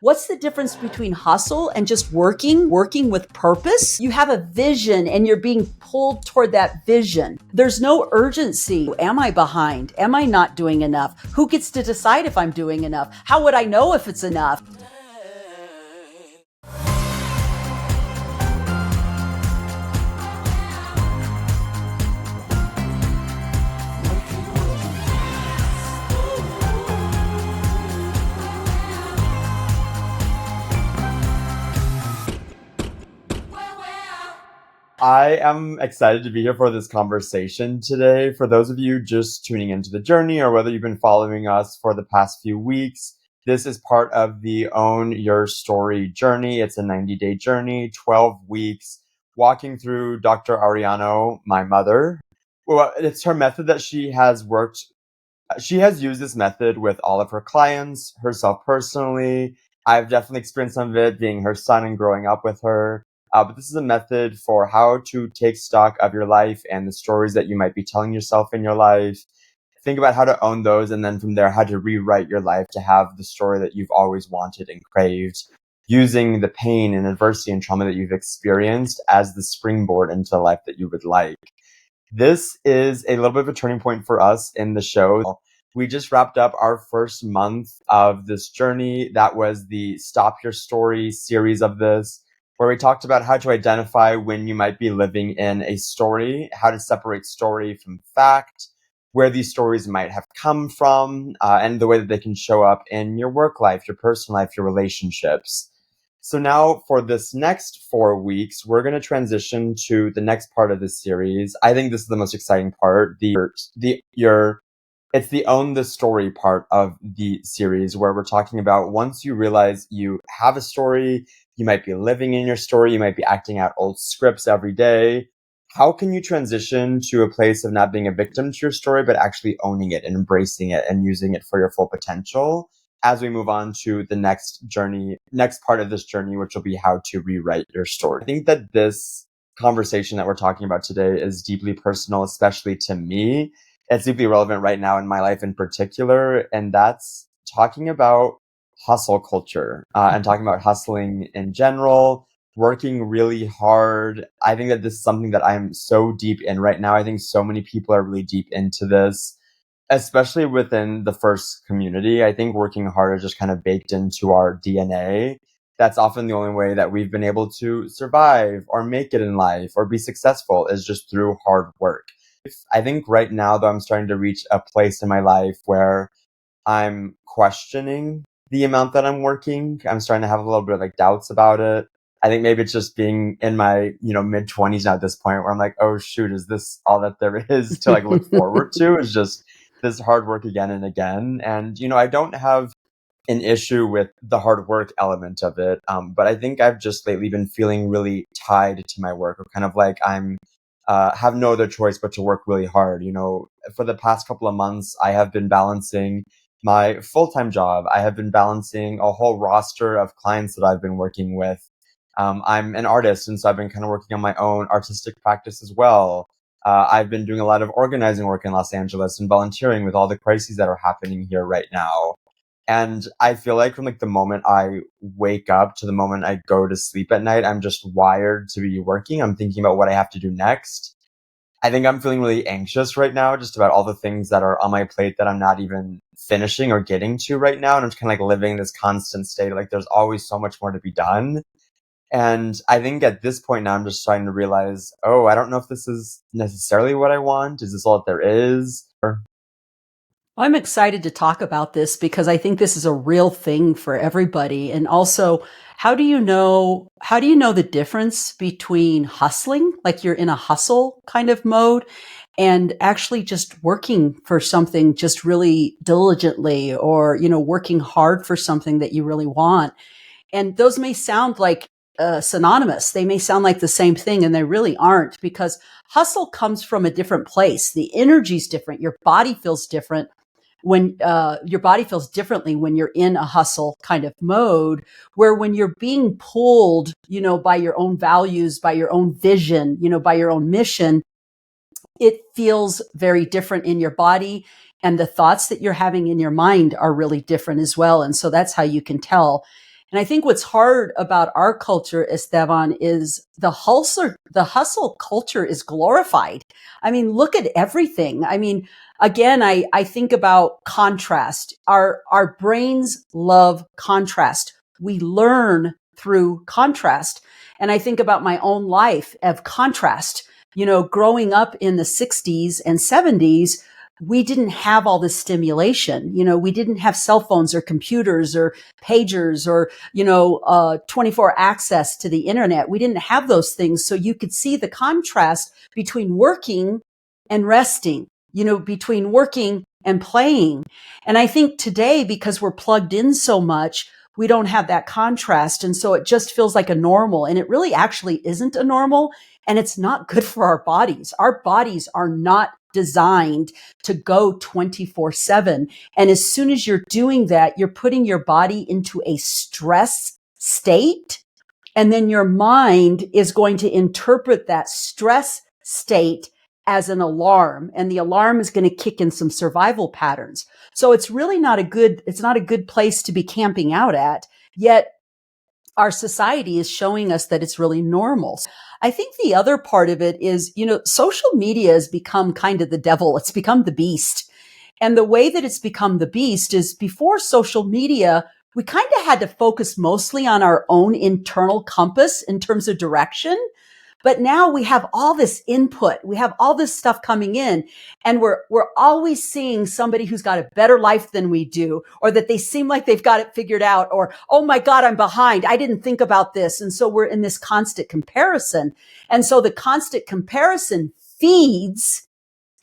What's the difference between hustle and just working with purpose? You have a vision and you're being pulled toward that vision. There's no urgency. Am I behind? Am I not doing enough? Who gets to decide if I'm doing enough? How would I know if it's enough? I am excited to be here for this conversation today. For those of you just tuning into the journey, or whether you've been following us for the past few weeks, this is part of the Own Your Story journey. It's a 90-day journey, 12 weeks, walking through Dr. Ariano, my mother. Well, it's her method that she has used this method with all of her clients, herself personally. I've definitely experienced some of it being her son and growing up with her. But this is a method for how to take stock of your life and the stories that you might be telling yourself in your life. Think about how to own those, and then from there, how to rewrite your life to have the story that you've always wanted and craved, using the pain and adversity and trauma that you've experienced as the springboard into the life that you would like. This is a little bit of a turning point for us in the show. We just wrapped up our first month of this journey. That was the Stop Your Story series of this, where we talked about how to identify when you might be living in a story, how to separate story from fact, where these stories might have come from, and the way that they can show up in your work life, your personal life, your relationships. So now for this next 4 weeks, we're going to transition to the next part of this series. I think this is the most exciting part, it's the own the story part of the series, where we're talking about once you realize you have a story, you might be living in your story, you might be acting out old scripts every day. How can you transition to a place of not being a victim to your story, but actually owning it and embracing it and using it for your full potential as we move on to the next part of this journey, which will be how to rewrite your story. I think that this conversation that we're talking about today is deeply personal, especially to me. It's deeply relevant right now in my life in particular, and that's talking about hustle culture and talking about hustling in general, working really hard. I think that this is something that I'm so deep in right now. I think so many people are really deep into this, especially within the first community. I think working hard is just kind of baked into our DNA. That's often the only way that we've been able to survive or make it in life or be successful, is just through hard work. I think right now, though, I'm starting to reach a place in my life where I'm questioning the amount that I'm working. I'm starting to have a little bit of doubts about it. I think maybe it's just being in my, mid 20s now at this point, where I'm like, oh shoot, is this all that there is to look forward to? Is just this hard work again and again. And, I don't have an issue with the hard work element of it. But I think I've just lately been feeling really tied to my work, or kind of like I'm have no other choice but to work really hard. For the past couple of months, I have been balancing my full-time job. I have been balancing a whole roster of clients that I've been working with. I'm an artist, and so I've been kind of working on my own artistic practice as well. I've been doing a lot of organizing work in Los Angeles and volunteering with all the crises that are happening here right now. And I feel like from the moment I wake up to the moment I go to sleep at night, I'm just wired to be working. I'm thinking about what I have to do next. I think I'm feeling really anxious right now, just about all the things that are on my plate that I'm not even finishing or getting to right now. And I'm just kind of living this constant state. There's always so much more to be done. And I think at this point now, I'm just trying to realize, oh, I don't know if this is necessarily what I want. Is this all that there is? I'm excited to talk about this because I think this is a real thing for everybody. And also, how do you know the difference between hustling, like you're in a hustle kind of mode, and actually just working for something just really diligently, or, working hard for something that you really want? And those may sound like synonymous. They may sound like the same thing, and they really aren't, because hustle comes from a different place. The energy's different. Your body feels different when your body feels differently when you're in a hustle kind of mode, where when you're being pulled, by your own values, by your own vision, by your own mission, it feels very different in your body. And the thoughts that you're having in your mind are really different as well. And so that's how you can tell. And I think what's hard about our culture, Esteban, is the hustle culture is glorified. I mean, look at everything. I mean, again, I think about contrast. Our brains love contrast. We learn through contrast. And I think about my own life of contrast. Growing up in the 60s and 70s, we didn't have all this stimulation. We didn't have cell phones or computers or pagers or 24 access to the internet. We didn't have those things. So you could see the contrast between working and resting, between working and playing. And I think today, because we're plugged in so much, we don't have that contrast. And so it just feels like a normal, and it really actually isn't a normal. And it's not good for our bodies. Our bodies are not designed to go 24/7. And as soon as you're doing that, you're putting your body into a stress state. And then your mind is going to interpret that stress state as an alarm. And the alarm is going to kick in some survival patterns. So it's really it's not a good place to be camping out at. Yet our society is showing us that it's really normal. I think the other part of it is, social media has become kind of the devil. It's become the beast. And the way that it's become the beast is, before social media, we kind of had to focus mostly on our own internal compass in terms of direction. But now we have all this input. We have all this stuff coming in, and we're always seeing somebody who's got a better life than we do, or that they seem like they've got it figured out, or, oh my God, I'm behind. I didn't think about this. And so we're in this constant comparison. And so the constant comparison feeds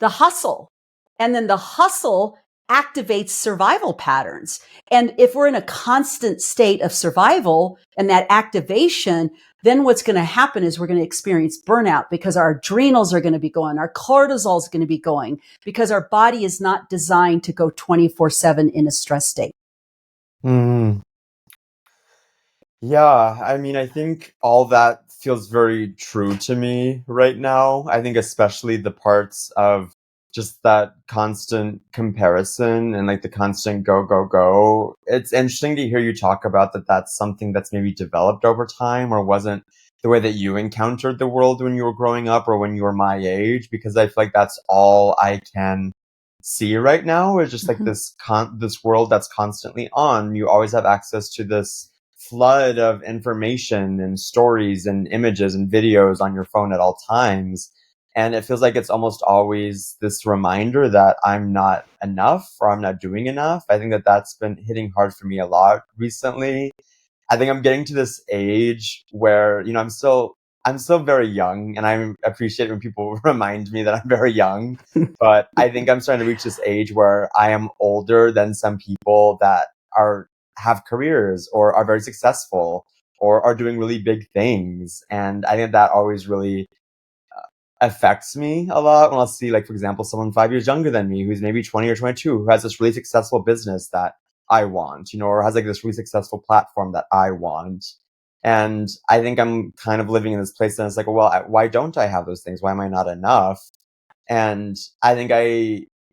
the hustle. And then the hustle activates survival patterns. And if we're in a constant state of survival and that activation, then what's going to happen is we're going to experience burnout, because our adrenals are going to be going, our cortisol is going to be going, because our body is not designed to go 24/7 in a stress state. Mm. Yeah, I mean, I think all that feels very true to me right now. I think especially the parts of just that constant comparison and like the constant go, go, go. It's interesting to hear you talk about that. That's something that's maybe developed over time, or wasn't the way that you encountered the world when you were growing up or when you were my age, because I feel like that's all I can see right now is just like Mhm. this world that's constantly on. You always have access to this flood of information and stories and images and videos on your phone at all times. And it feels like it's almost always this reminder that I'm not enough or I'm not doing enough. I think that that's been hitting hard for me a lot recently. I think I'm getting to this age where, I'm still very young, and I appreciate when people remind me that I'm very young. But I think I'm starting to reach this age where I am older than some people that are have careers or are very successful or are doing really big things. And I think that always really affects me a lot when I'll see, like, for example, someone 5 years younger than me who's maybe 20 or 22 who has this really successful business that I want, or has like this really successful platform that I want. And I think I'm kind of living in this place, and it's like, well, why don't I have those things? Why am I not enough? And I think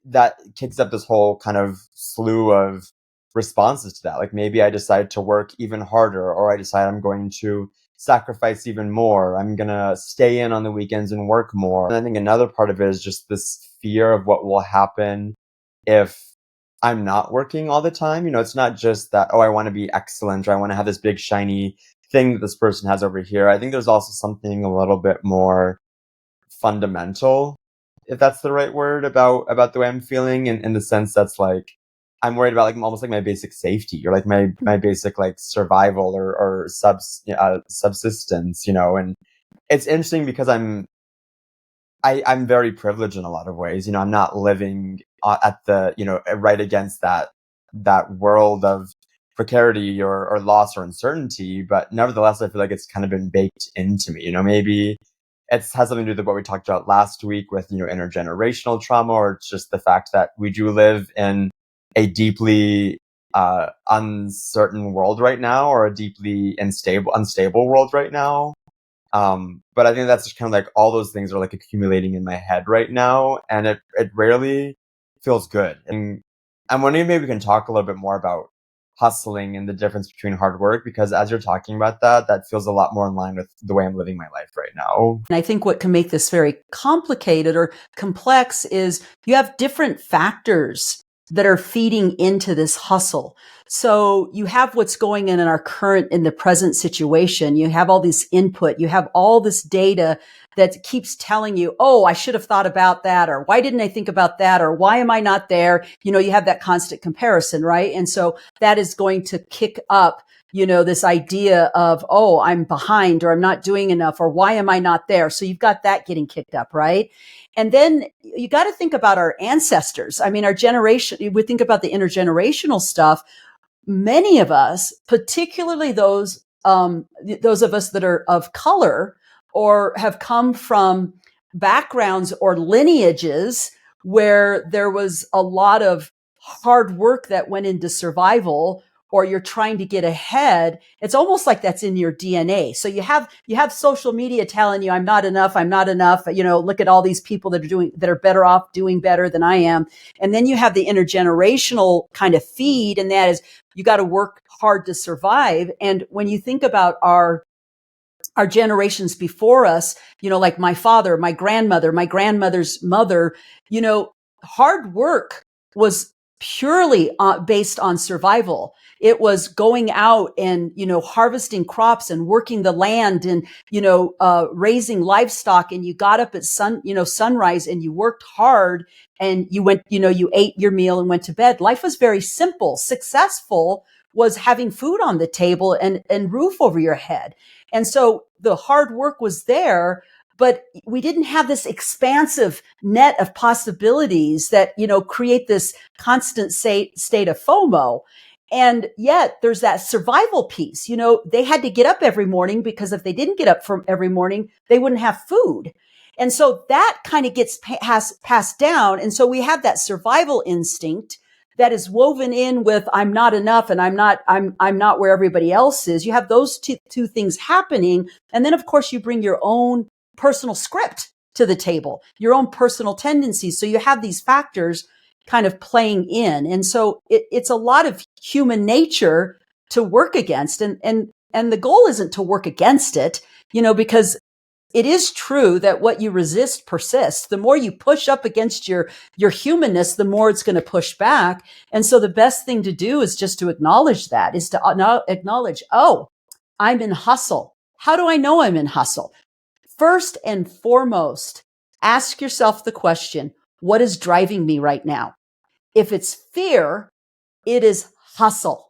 that kicks up this whole kind of slew of responses to that. Like maybe I decide to work even harder, or I decide I'm going to sacrifice even more. I'm going to stay in on the weekends and work more. And I think another part of it is just this fear of what will happen if I'm not working all the time. It's not just that, oh, I want to be excellent, or I want to have this big shiny thing that this person has over here. I think there's also something a little bit more fundamental, if that's the right word, about the way I'm feeling, in the sense that's like I'm worried about like almost like my basic safety, or like my basic like survival, or subsistence, and it's interesting because I'm very privileged in a lot of ways. I'm not living at the right against that world of precarity or loss or uncertainty, but nevertheless, I feel like it's kind of been baked into me. Maybe it has something to do with what we talked about last week with intergenerational trauma, or it's just the fact that we do live in a deeply uncertain world right now, or a deeply unstable world right now. But I think that's just kind of like all those things are like accumulating in my head right now, and it rarely feels good. And I'm wondering if maybe we can talk a little bit more about hustling and the difference between hard work? Because as you're talking about that, that feels a lot more in line with the way I'm living my life right now. And I think what can make this very complicated or complex is you have different factors that are feeding into this hustle. So you have what's going in our current, in the present situation. You have all this input. You have all this data that keeps telling you, oh, I should have thought about that, or why didn't I think about that, or why am I not there? You have that constant comparison, right? And so that is going to kick up this idea of, oh, I'm behind or I'm not doing enough or why am I not there? So you've got that getting kicked up, right? And then you got to think about our ancestors. I mean, our generation, we think about the intergenerational stuff. Many of us, particularly those of us that are of color or have come from backgrounds or lineages where there was a lot of hard work that went into survival, or you're trying to get ahead, it's almost like that's in your DNA. So you have social media telling you I'm not enough, look at all these people that are better off doing better than I am. And then you have the intergenerational kind of feed, and that is you got to work hard to survive. And when you think about our generations before us, like my father, my grandmother's mother, hard work was purely based on survival. It was going out and, harvesting crops and working the land and, raising livestock. And you got up at sunrise and you worked hard and you went, you ate your meal and went to bed. Life was very simple. Successful was having food on the table and roof over your head. And so the hard work was there, but we didn't have this expansive net of possibilities that, create this constant state of FOMO. And yet there's that survival piece. They had to get up every morning because if they didn't get up from every morning, they wouldn't have food. And so that kind of gets passed down. And so we have that survival instinct that is woven in with I'm not enough and I'm not where everybody else is. You have those two things happening. And then of course you bring your own personal script to the table, your own personal tendencies. So you have these factors kind of playing in. And so it's a lot of human nature to work against. And the goal isn't to work against it, because it is true that what you resist persists. The more you push up against your humanness, the more it's going to push back. And so the best thing to do is just to acknowledge that, is to acknowledge, oh, I'm in hustle. How do I know I'm in hustle? First and foremost, ask yourself the question, what is driving me right now? If it's fear, it is hustle.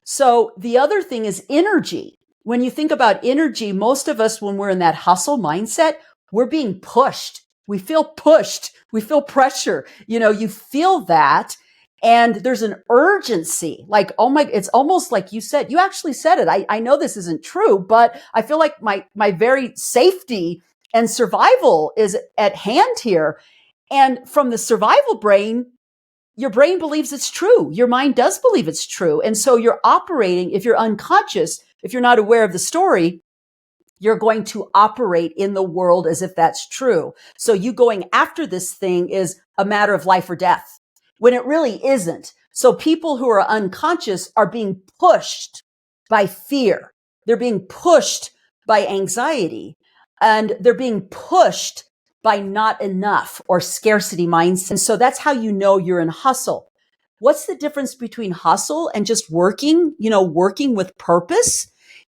So the other thing is energy. When you think about energy, most of us, when we're in that hustle mindset, we're being pushed. We feel pushed. We feel pressure. You feel that. And there's an urgency, like, oh my, it's almost like you actually said it. I know this isn't true, but I feel like my very safety and survival is at hand here. And from the survival brain, your brain believes it's true. Your mind does believe it's true. And so you're operating, if you're unconscious, if you're not aware of the story, you're going to operate in the world as if that's true. So you going after this thing is a matter of life or death when it really isn't. So people who are unconscious are being pushed by fear. They're being pushed by anxiety, and they're being pushed by not enough or scarcity mindset. And so that's how you know you're in hustle. What's the difference between hustle and just working, working with purpose?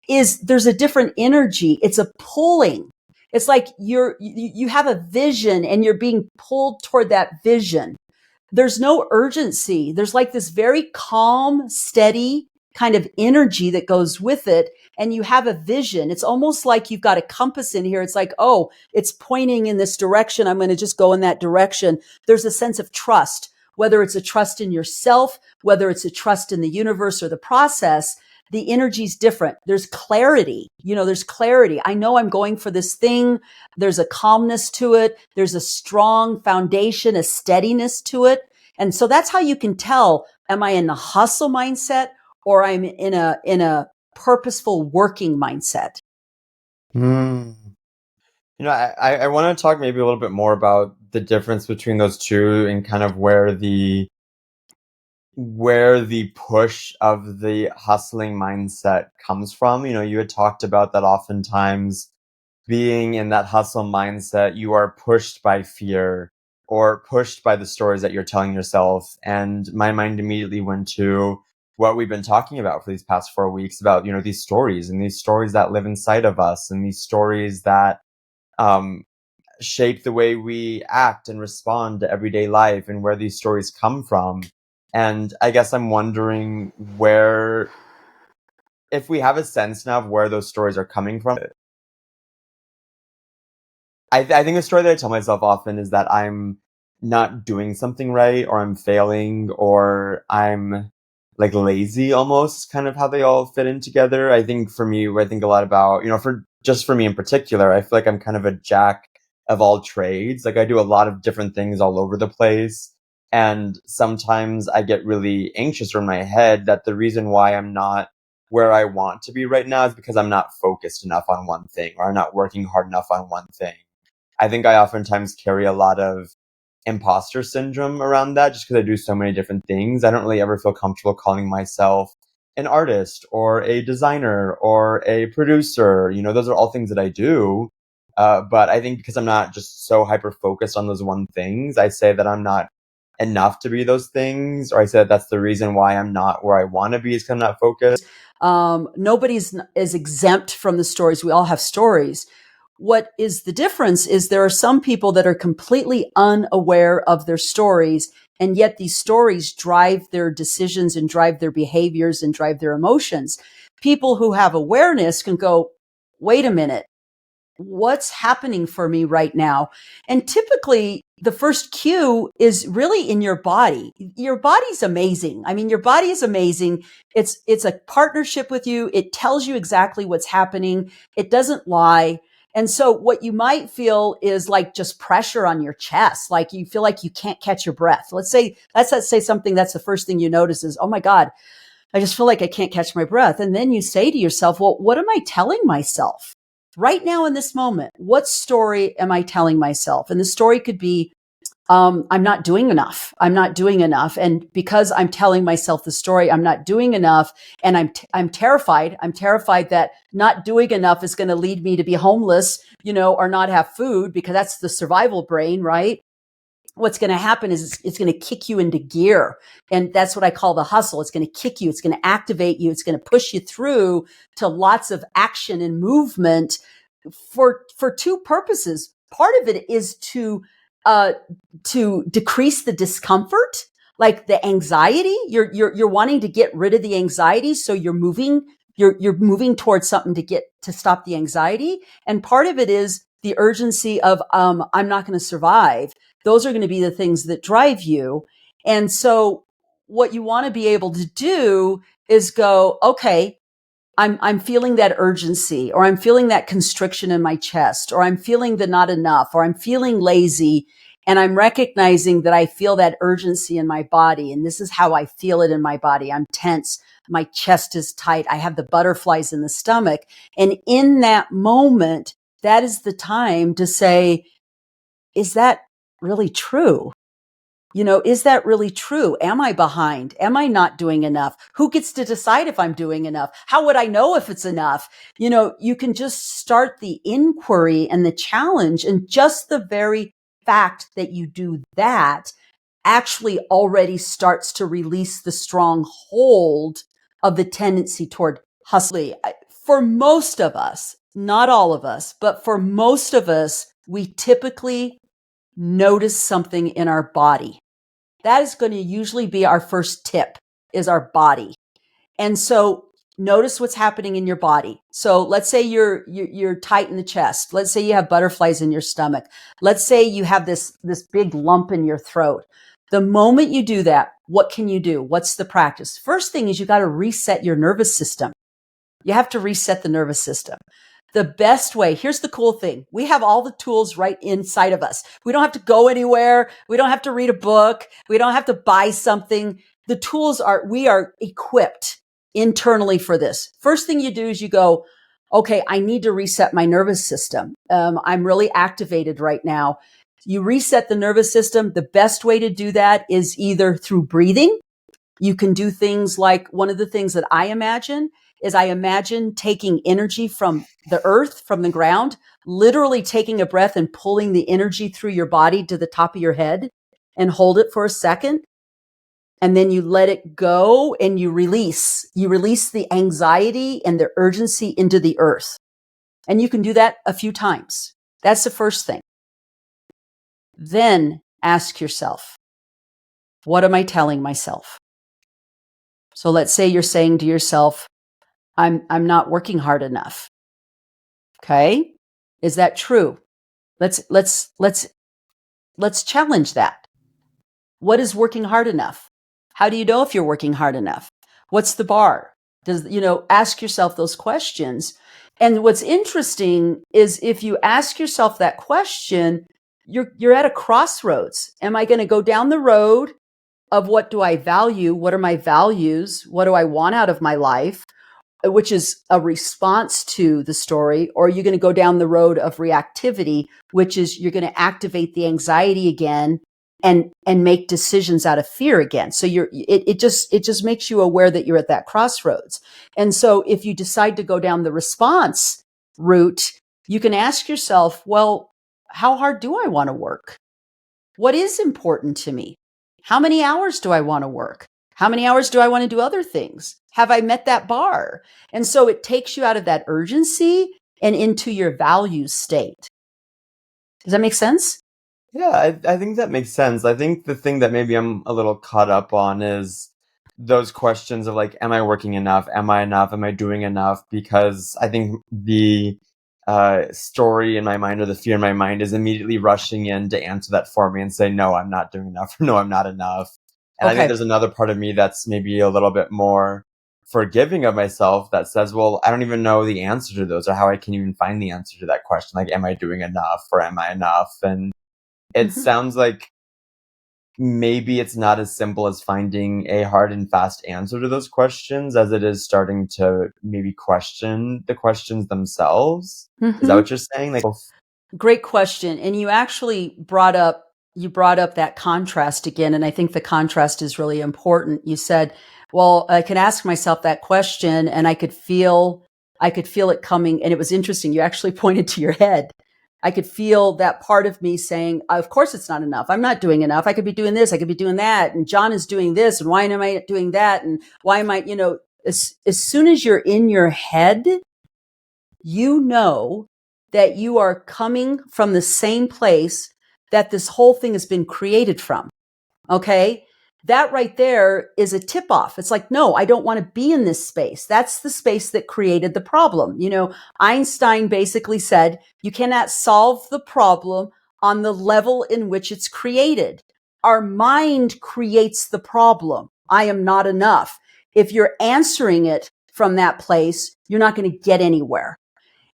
Is there's a different energy. It's a pulling. It's like you have a vision and you're being pulled toward that vision. There's no urgency. There's like this very calm, steady kind of energy that goes with it. And you have a vision. It's almost like you've got a compass in here. It's like, oh, it's pointing in this direction. I'm going to just go in that direction. There's a sense of trust, whether it's a trust in yourself, whether it's a trust in the universe or the process. The energy's different. There's clarity. There's clarity. I know I'm going for this thing. There's a calmness to it. There's a strong foundation, a steadiness to it. And so that's how you can tell, am I in the hustle mindset or I'm in a purposeful working mindset? Hmm. I want to talk maybe a little bit more about the difference between those two and kind of where where the push of the hustling mindset comes from. You had talked about that oftentimes being in that hustle mindset, you are pushed by fear or pushed by the stories that you're telling yourself. And my mind immediately went to what we've been talking about for these past 4 weeks about, these stories and these stories that live inside of us and these stories that um, shape the way we act and respond to everyday life and where these stories come from. And I guess I'm wondering where, if we have a sense now of where those stories are coming from. I think the story that I tell myself often is that I'm not doing something right, or I'm failing, or I'm like lazy almost, kind of how they all fit in together. I think for me, I think a lot about, for me in particular, I feel like I'm kind of a jack of all trades. Like I do a lot of different things all over the place. And sometimes I get really anxious or in my head that the reason why I'm not where I want to be right now is because I'm not focused enough on one thing, or I'm not working hard enough on one thing. I think I oftentimes carry a lot of imposter syndrome around that just because I do so many different things. I don't really ever feel comfortable calling myself an artist or a designer or a producer. Those are all things that I do. But I think because I'm not just so hyper focused on those one things, I say that I'm not enough to be those things, or I said that's the reason why I'm not where I want to be is because I'm not focused. Nobody's is exempt from the stories. We all have stories. What is the difference is there are some people that are completely unaware of their stories, and yet these stories drive their decisions and drive their behaviors and drive their emotions. People who have awareness can go, wait a minute, what's happening for me right now? And typically the first cue is really in your body. Your body's amazing. I mean, your body is amazing. It's a partnership with you. It tells you exactly what's happening. It doesn't lie. And so what you might feel is like just pressure on your chest. Like you feel like you can't catch your breath. Let's say something that's the first thing you notice is, oh my God, I just feel like I can't catch my breath. And then you say to yourself, well, what am I telling myself right now in this moment? What story am I telling myself? And the story could be, I'm not doing enough. I'm not doing enough. And because I'm telling myself the story, I'm not doing enough. And I'm terrified. I'm terrified that not doing enough is going to lead me to be homeless, or not have food, because that's the survival brain, right? What's going to happen is it's going to kick you into gear. And that's what I call the hustle. It's going to kick you. It's going to activate you. It's going to push you through to lots of action and movement for two purposes. Part of it is uh, to decrease the discomfort, like the anxiety. You're wanting to get rid of the anxiety. So you're moving towards something to stop the anxiety. And part of it is the urgency of, I'm not going to survive. Those are going to be the things that drive you. And so what you want to be able to do is go, okay, I'm feeling that urgency, or I'm feeling that constriction in my chest, or I'm feeling the not enough, or I'm feeling lazy. And I'm recognizing that I feel that urgency in my body. And this is how I feel it in my body. I'm tense. My chest is tight. I have the butterflies in the stomach. And in that moment, that is the time to say, is that really true? Is that really true? Am I behind? Am I not doing enough? Who gets to decide if I'm doing enough? How would I know if it's enough? You can just start the inquiry and the challenge, and just the very fact that you do that actually already starts to release the strong hold of the tendency toward hustling. For most of us, not all of us, but for most of us, we typically notice something in our body. That is going to usually be our first tip, is our body. And so notice what's happening in your body. So let's say you're tight in the chest. Let's say you have butterflies in your stomach. Let's say you have this big lump in your throat. The moment you do that, what can you do? What's the practice? First thing is you got to reset your nervous system. You have to reset the nervous system. The best way, here's the cool thing. We have all the tools right inside of us. We don't have to go anywhere. We don't have to read a book. We don't have to buy something. The tools we are equipped internally for this. First thing you do is you go, okay, I need to reset my nervous system. I'm really activated right now. You reset the nervous system. The best way to do that is either through breathing. You can do things like, one of the things that I imagine is I imagine taking energy from the earth, from the ground, literally taking a breath and pulling the energy through your body to the top of your head and hold it for a second. And then you let it go and you release the anxiety and the urgency into the earth. And you can do that a few times. That's the first thing. Then ask yourself, what am I telling myself? So let's say you're saying to yourself, I'm not working hard enough. Okay? Is that true? Let's challenge that. What is working hard enough? How do you know if you're working hard enough? What's the bar? Ask yourself those questions. And what's interesting is if you ask yourself that question, you're at a crossroads. Am I going to go down the road of what do I value? What are my values? What do I want out of my life? Which is a response to the story, or are you going to go down the road of reactivity, which is you're going to activate the anxiety again and make decisions out of fear again. So it just makes you aware that you're at that crossroads. And so if you decide to go down the response route, you can ask yourself, well, how hard do I want to work? What is important to me? How many hours do I want to work? How many hours do I want to do other things? Have I met that bar? And so it takes you out of that urgency and into your values state. Does that make sense? Yeah, I think that makes sense. I think the thing that maybe I'm a little caught up on is those questions of like, am I working enough? Am I enough? Am I doing enough? Because I think the story in my mind or the fear in my mind is immediately rushing in to answer that for me and say, no, I'm not doing enough, or no, I'm not enough. And I think Okay. there's another part of me that's maybe a little bit more forgiving of myself that says, well, I don't even know the answer to those or how I can even find the answer to that question. Like, am I doing enough or am I enough? And it Mhm. sounds like maybe it's not as simple as finding a hard and fast answer to those questions as it is starting to maybe question the questions themselves. Is that Mhm. what you're saying? Like, Great question. And you brought up that contrast again. And I think the contrast is really important. You said, well, I can ask myself that question and I could feel it coming. And it was interesting. You actually pointed to your head. I could feel that part of me saying, of course it's not enough. I'm not doing enough. I could be doing this. I could be doing that. And John is doing this. And why am I not doing that? And why am I, as soon as you're in your head, you know that you are coming from the same place that this whole thing has been created from. Okay. That right there is a tip off. It's like, no, I don't want to be in this space. That's the space that created the problem. Einstein basically said, you cannot solve the problem on the level in which it's created. Our mind creates the problem. I am not enough. If you're answering it from that place, you're not going to get anywhere.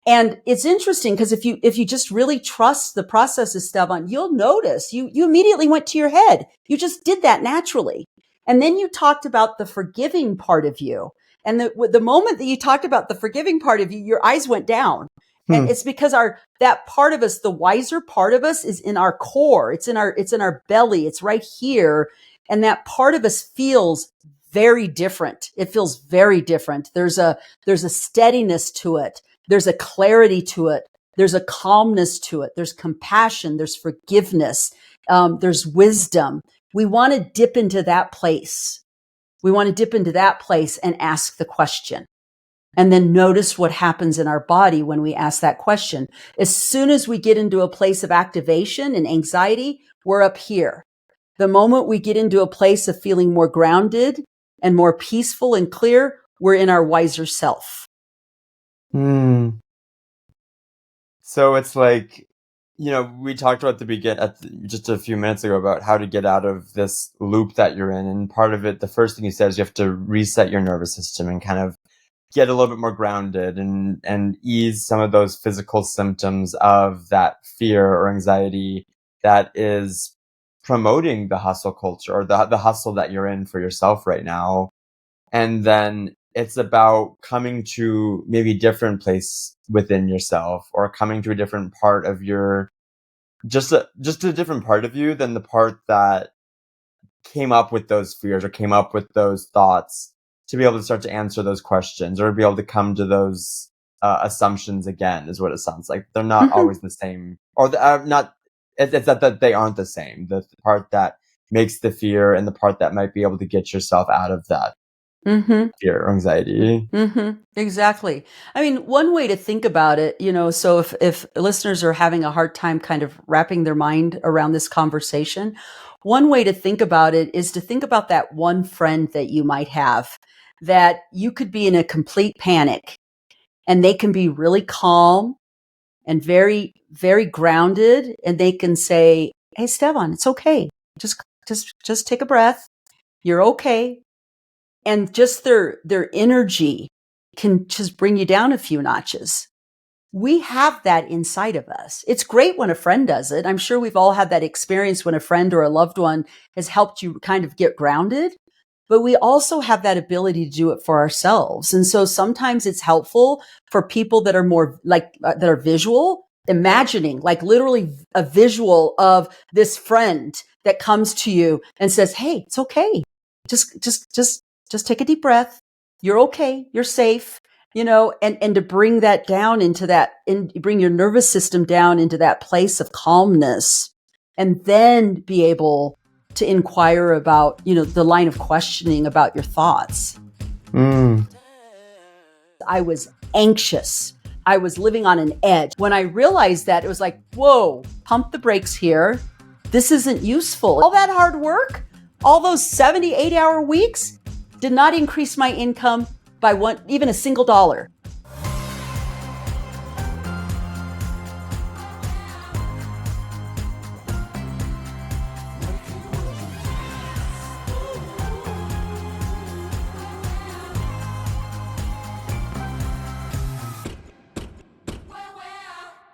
And it's interesting because if you just really trust the process, Esteban, you'll notice you immediately went to your head. You just did that naturally. And then you talked about the forgiving part of you. And the moment that you talked about the forgiving part of you, your eyes went down. And hmm, it's because that part of us, the wiser part of us, is in our core. It's in our belly. It's right here. And that part of us feels very different. It feels very different. There's a steadiness to it. There's a clarity to it. There's a calmness to it. There's compassion. There's forgiveness. There's wisdom. We want to dip into that place. We want to dip into that place and ask the question. And then notice what happens in our body when we ask that question. As soon as we get into a place of activation and anxiety, we're up here. The moment we get into a place of feeling more grounded and more peaceful and clear, we're in our wiser self. hmm. So it's like, we talked about just a few minutes ago about how to get out of this loop that you're in. And part of it, the first thing you said is you have to reset your nervous system and kind of get a little bit more grounded and ease some of those physical symptoms of that fear or anxiety that is promoting the hustle culture or the hustle that you're in for yourself right now. And then it's about coming to maybe a different place within yourself or coming to a different part of your just a different part of you than the part that came up with those fears or came up with those thoughts to be able to start to answer those questions or be able to come to those assumptions again, is what it sounds like. They're not Hmm. always the same, or not. It's not that they aren't the same. The part that makes the fear and the part that might be able to get yourself out of that Hmm. fear or anxiety. Exactly. I mean, one way to think about it, so if listeners are having a hard time kind of wrapping their mind around this conversation, one way to think about it is to think about that one friend that you might have that you could be in a complete panic and they can be really calm and very, very grounded. And they can say, "Hey, Esteban, it's okay. Just take a breath. You're okay." And just their energy can just bring you down a few notches. We have that inside of us. It's great when a friend does it. I'm sure we've all had that experience when a friend or a loved one has helped you kind of get grounded, but we also have that ability to do it for ourselves. And so sometimes it's helpful for people that are more like that are visual, imagining like literally a visual of this friend that comes to you and says, "Hey, it's okay. Just take a deep breath. You're okay. You're safe." And to bring that down into that, and bring your nervous system down into that place of calmness, and then be able to inquire about, the line of questioning about your thoughts. Mm. I was anxious. I was living on an edge. When I realized that, it was like, whoa, pump the brakes here. This isn't useful. All that hard work, all those 70, 80-hour weeks did not increase my income by even a single dollar.